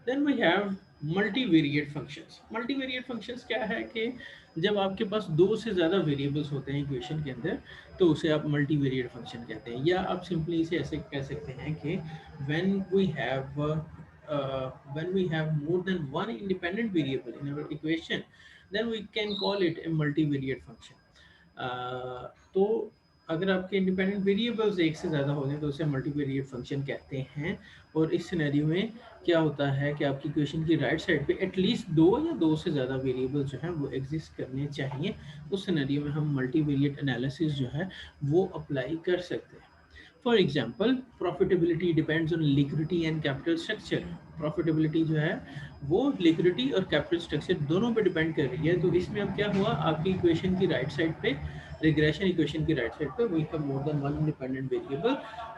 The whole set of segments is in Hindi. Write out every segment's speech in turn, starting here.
Then we have multivariate functions. Multivariate functions क्या है कि जब आपके पास दो से ज़्यादा वेरिएबल्स होते हैं इक्वेशन के अंदर, तो उसे आप मल्टीवेरिएट फंक्शन कहते हैं। या आप सिंपली इसे ऐसे कह सकते हैं कि when we have when we have more than one independent variable in our equation, then we can call it a multivariate function. तो अगर आपके इंडिपेंडेंट वेरिएबल्स एक से ज़्यादा हो जाए तो उसे मल्टीवेरिएट फंक्शन कहते हैं। और इस सिनेरियो में क्या होता है कि आपकी इक्वेशन की राइट साइड पे एटलीस्ट दो या दो से ज़्यादा वेरिएबल जो हैं वो एग्जिस्ट करने चाहिए। उस सिनेरियो में हम मल्टीवेरिएट एनालिसिस जो है वो अप्लाई कर सकते हैं। For example, profitability depends on liquidity and capital structure. Profitability जो है वो लिक्विडिटी और कैपिटल स्ट्रक्चर दोनों पे डिपेंड कर रही है। तो इसमें अब क्या हुआ, आपकी इक्वेशन की राइट साइड पे, रिग्रेशन इक्वेशन की राइट साइड पे we have more than one independent variable.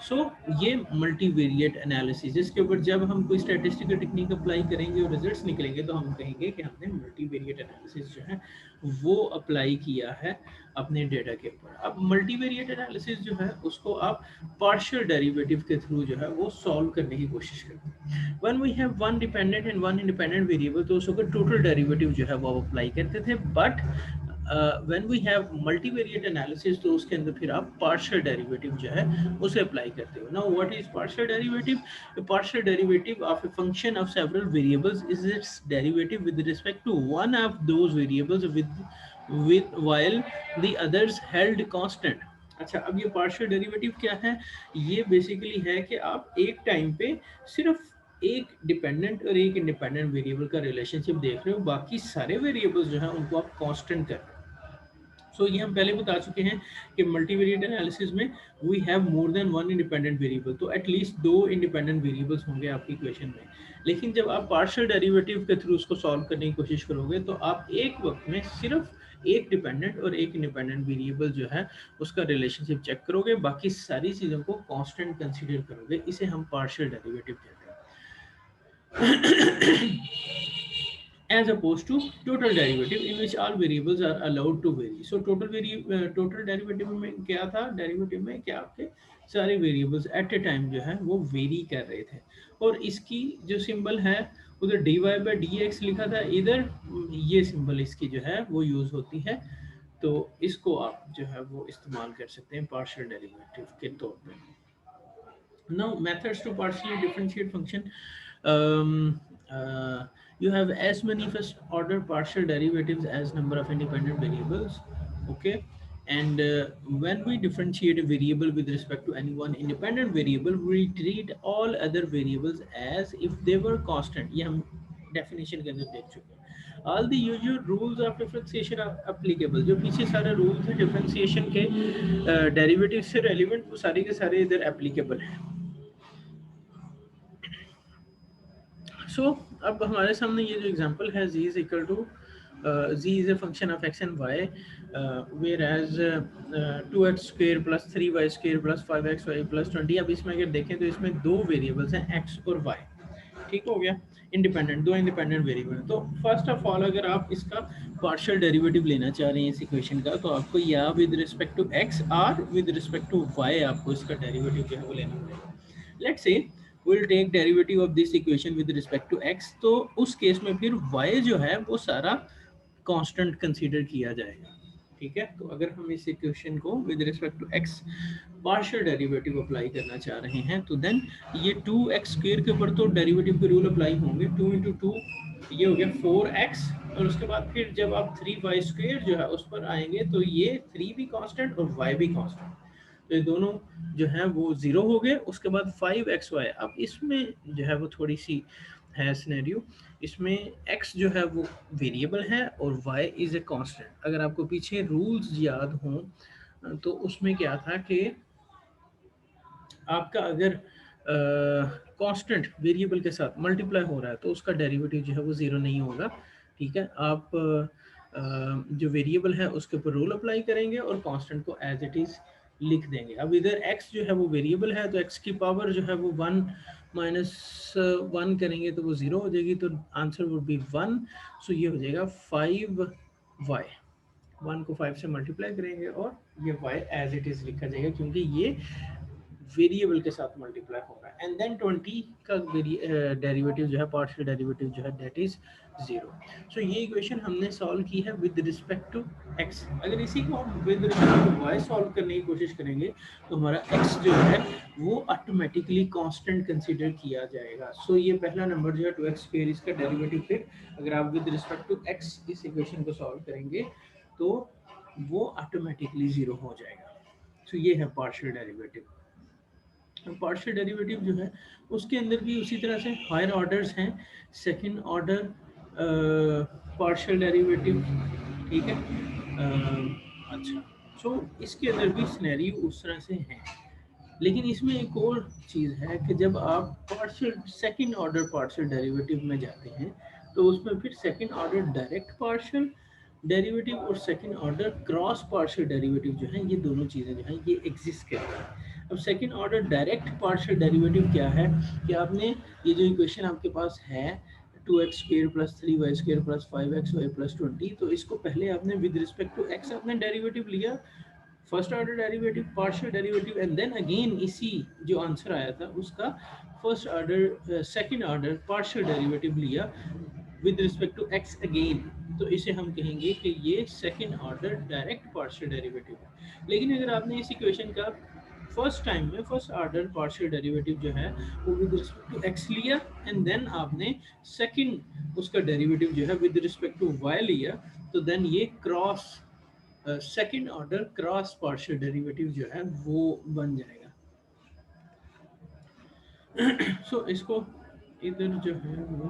So ये मल्टीवेरिएट एनालिसिस, इसके ऊपर जब हम कोई स्टैटिस्टिकल टेक्निक अप्लाई करेंगे और रिजल्ट्स निकलेंगे तो हम कहेंगे कि हमने मल्टीवेरिएट एनालिसिस जो है वो अप्लाई किया है अपने डेटा के ऊपर। अब मल्टीवेरिएट एनालिसिस जो है उसको आप पार्शियल डेरिवेटिव के थ्रू जो है वो सॉल्व करने की कोशिश करते हैं। When we have one dependent and one independent variable तो उसको टोटल डेरिवेटिव जो है वो अप्लाई करते थे। But when we have multivariate analysis तो उसके अंदर फिर आप पार्शियल डेरिवेटिव जो है उसे अप्लाई करते हो। Now what is partial derivative? A partial derivative of a function of several variables is its derivative with respect to one of those variables with while the others held constant। अच्छा, अब ये पार्शियल डेरिवेटिव क्या है? ये बेसिकली है कि आप एक टाइम पे सिर्फ एक डिपेंडेंट और एक इंडिपेंडेंट वेरिएबल का रिलेशनशिप देख रहे हो, बाकी सारे वेरिएबल्स जो है उनको आप कांस्टेंट कर रहे हो। ये हम पहले बता चुके हैं कि मल्टीवेरिएट एनालिसिस में we have more than one independent variable, तो एटलीस्ट दो इंडिपेंडेंट वेरिएबल्स होंगे आपकी इक्वेशन में। लेकिन जब आप पार्शियल डेरिवेटिव के थ्रू उसको सॉल्व करने की कोशिश करोगे तो आप एक वक्त में सिर्फ एक डिपेंडेंट और एक इंडिपेंडेंट वेरिएबल जो है उसका रिलेशनशिप चेक करोगे, बाकी सारी चीज़ों को कांस्टेंट कंसीडर करोगे। इसे हम पार्शियल डेरिवेटिव कहते हैं। as opposed to total derivative in which all variables are allowed to vary। So total derivative में क्या था, डेरिवेटिव में क्या आपके सारे वेरिएबल्स एट ए टाइम जो है वो वेरी कर रहे थे। और इसकी जो सिंबल है उधर dy बाई डी एक्स लिखा था, इधर ये सिंबल इसकी जो है वो यूज होती है। तो इसको आप जो है वो इस्तेमाल कर सकते हैं पार्शियल डेरिवेटिव के तौर पे। Now, methods to partially differentiate function. Um, you have as many first order partial derivatives as number of independent variables. Okay. And when we differentiate a variable with respect to any one independent variable, we treat all other variables as if they were constant। ये हम definition के अंदर देख चुके हैं। All the usual rules of differentiation are applicable। जो पीछे सारे rules हैं differentiation के डेरिवेटिव से रेलिवेंट, वो सारे के सारे इधर एप्लीकेबल हैं। अब हमारे सामने ये जो एग्जांपल है z is equal to z is a function of x and y, whereas 2x square plus 3y square plus 5xy plus 20। अब इसमें अगर देखें तो इसमें दो वेरिएबल्स हैं x और y। ठीक हो गया, इंडिपेंडेंट, दो इंडिपेंडेंट वेरिएबल। तो फर्स्ट ऑफ ऑल अगर आप इसका पार्शियल डेरिवेटिव लेना चाह रहे हैं इस इक्वेशन का, तो आपको या विद रिस्पेक्ट टू x और विद रिस्पेक्ट टू y आपको इसका डेरिवेटिव जो है वो लेना पड़ेगा। Let's say will take derivative of this equation with respect to x, तो उस केस में फिर y जो है वो सारा कांस्टेंट कंसीडर किया जाएगा। ठीक है, तो अगर हम इस इक्वेशन को with respect to x partial derivative apply करना चाह रहे हैं तो देन ये 2x स्क्वायर के ऊपर तो डेरिवेटिव के रूल अप्लाई होंगे, 2 इंटू टू ये हो गया 4x। और उसके बाद फिर जब आप 3y स्क्वायर जो है उस पर आएंगे तो ये 3 भी कांस्टेंट और y भी कांस्टेंट, तो ये दोनों जो है वो जीरो हो गए। उसके बाद 5xy। अब इसमें जो है वो थोड़ी सी है सिनेरियो, इसमें x जो है वो वेरिएबल है और y इज ए कांस्टेंट। अगर आपको पीछे रूल्स याद हों तो उसमें क्या था कि आपका अगर कांस्टेंट वेरिएबल के साथ मल्टीप्लाई हो रहा है तो उसका डेरिवेटिव जो है वो ज़ीरो नहीं होगा। ठीक है, आप जो वेरिएबल है उसके ऊपर रूल अप्लाई करेंगे और कांस्टेंट को एज इट इज़ लिख देंगे। अब इधर x जो है वो वेरिएबल है तो x की पावर जो है वो 1 माइनस 1 करेंगे तो वो ज़ीरो हो जाएगी, तो आंसर वुड बी 1। सो ये हो जाएगा 5y। 1 को 5 से मल्टीप्लाई करेंगे और ये y एज इट इज़ लिखा जाएगा, क्योंकि ये वेरिएबल के साथ मल्टीप्लाई होगा, एंड देन 20 का डेरिवेटिव जो है, पार्शियल डेरिवेटिव जो है, दैट इज 0। सो ये इक्वेशन हमने सॉल्व की है विद रिस्पेक्ट टू x। अगर इसी को हम with respect to y solve करने की कोशिश करेंगे तो हमारा x जो है वो ऑटोमेटिकली कांस्टेंट कंसीडर किया जाएगा। सो ये पहला नंबर जो है 2x स्क्वायर, इसका डेरिवेटिव फिर अगर आप विद रिस्पेक्ट टू x इस इक्वेशन को सॉल्व करेंगे तो वो ऑटोमेटिकली 0 हो जाएगा। तो ये है पार्शियल डेरिवेटिव। पार्शियल डेरिवेटिव जो है उसके अंदर भी उसी तरह से हायर ऑर्डर्स हैं, सेकंड ऑर्डर पार्शियल डेरिवेटिव, ठीक है। अच्छा, सो इसके अंदर भी सिनेरियो उस तरह से हैं, लेकिन इसमें एक और चीज़ है कि जब आप partial second order partial derivative में जाते हैं तो उसमें फिर second order direct partial derivative और second order cross partial derivative जो है, ये दोनों चीज़ें जो हैं ये एग्जिस्ट करती हैं। अब second order direct partial derivative क्या है कि आपने ये जो इक्वेशन आपके पास है 2x square plus 3y square plus 5xy plus 20, तो इसको पहले आपने विद रिस्पेक्ट टू x आपने डेरिवेटिव लिया, first order derivative partial derivative, and then again इसी जो आंसर आया था उसका first order second order partial derivative लिया with respect to x again, तो इसे हम कहेंगे कि ये second order direct partial derivative है। लेकिन अगर आपने इस इक्वेशन का फर्स्ट टाइम में फर्स्ट ऑर्डर पार्शियल डेरिवेटिव जो है वो विद रिस्पेक्ट टू x लिया, एंड देन आपने सेकंड उसका डेरिवेटिव जो है विद रिस्पेक्ट टू y लिया, तो देन ये cross second order cross partial derivative जो है वो बन जाएगा। सो इसको इधर जो है वो